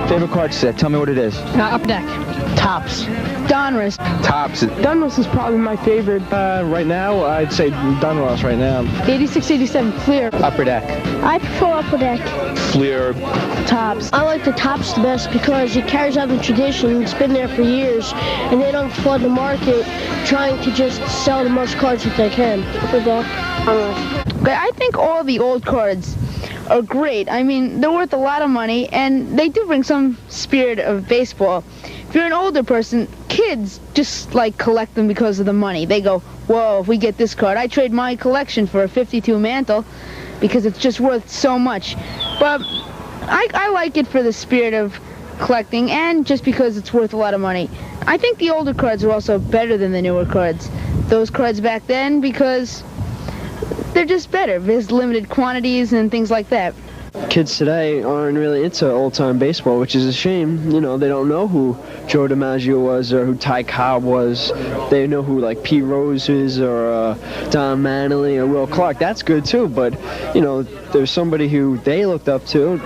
Favorite card set? Tell me what it is. Upper Deck. Tops. Donruss. Tops. Donruss is probably my favorite. Right now, I'd say Donruss right now. 86, 87. Fleer. Upper Deck. I prefer Upper Deck. Fleer. Tops. I like the Tops the best because it carries on the tradition. It's been there for years, and they don't flood the market trying to just sell the most cards that they can. Upper Deck. Okay, I think all the old cards are great. I mean, they're worth a lot of money, and they do bring some spirit of baseball. If you're an older person, kids just like collect them because of the money. They go, whoa, if we get this card. I trade my collection for a 52 Mantle because it's just worth so much. But I like it for the spirit of collecting and just because it's worth a lot of money. I think the older cards are also better than the newer cards. Those cards back then, because they're just better. There's limited quantities and things like that. Kids today aren't really into old-time baseball, which is a shame. You know, they don't know who Joe DiMaggio was or who Ty Cobb was. They know who, like, Pete Rose is or Don Manley or Will Clark. That's good, too, but, you know, there's somebody who they looked up to.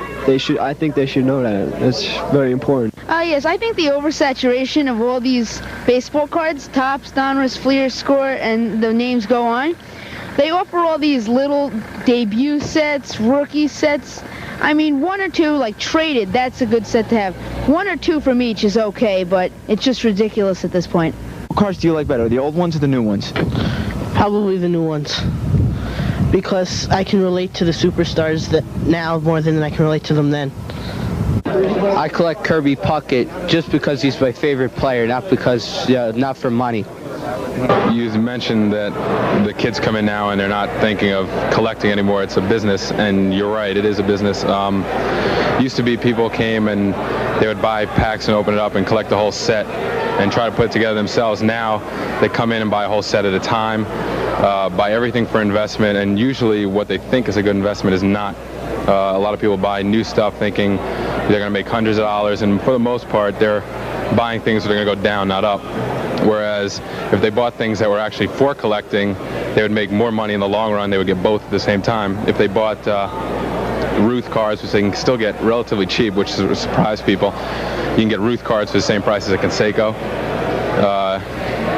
I think they should know that. It's very important. Yes, I think the oversaturation of all these baseball cards, Tops, Donruss, Fleer, Score, and the names go on, they offer all these little debut sets, rookie sets. I mean, one or two, like traded, that's a good set to have. One or two from each is okay, but it's just ridiculous at this point. What cards do you like better, the old ones or the new ones? Probably the new ones, because I can relate to the superstars that now more than I can relate to them then. I collect Kirby Puckett just because he's my favorite player, not for money. You mentioned that the kids come in now and they're not thinking of collecting anymore. It's a business, and you're right, it is a business. Used to be people came and they would buy packs and open it up and collect the whole set and try to put it together themselves. Now they come in and buy a whole set at a time, buy everything for investment, and usually what they think is a good investment is not. A lot of people buy new stuff thinking they're going to make hundreds of dollars, and for the most part they're buying things that are going to go down, not up. Whereas if they bought things that were actually for collecting, they would make more money in the long run. They would get both at the same time. If they bought Ruth cards, which they can still get relatively cheap, which surprised people, you can get Ruth cards for the same price as a Canseco.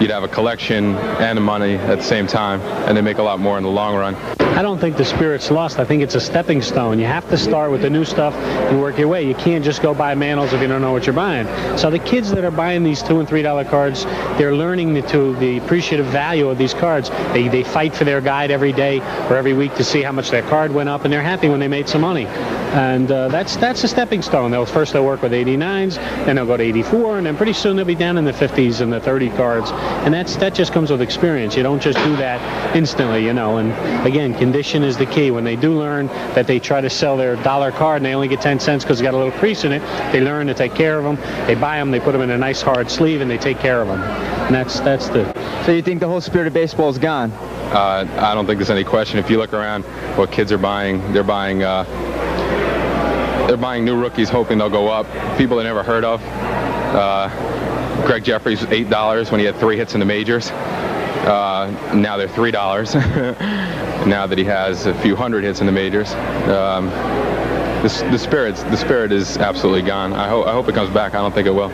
You'd have a collection and the money at the same time, and they make a lot more in the long run. I don't think the spirit's lost. I think it's a stepping stone. You have to start with the new stuff and work your way. You can't just go buy Mantles if you don't know what you're buying. So the kids that are buying these $2 and $3 cards, they're learning the appreciative value of these cards. They fight for their guide every day or every week to see how much their card went up, and they're happy when they made some money. And that's a stepping stone. First they'll work with 89s, then they'll go to 84, and then pretty soon they'll be down in the 50s and the 30 cards. And that just comes with experience. You don't just do that instantly, you know. And again, condition is the key. When they do learn that they try to sell their dollar card and they only get 10 cents because it's got a little crease in it, they learn to take care of them. They buy them, they put them in a nice hard sleeve, and they take care of them. And that's the... So you think the whole spirit of baseball is gone? I don't think there's any question. If you look around what kids are buying, they're buying new rookies hoping they'll go up. People they never heard of. Greg Jeffries was $8 when he had 3 hits in the majors. Now they're $3 now that he has a few hundred hits in the majors. The spirit is absolutely gone. I hope it comes back. I don't think it will.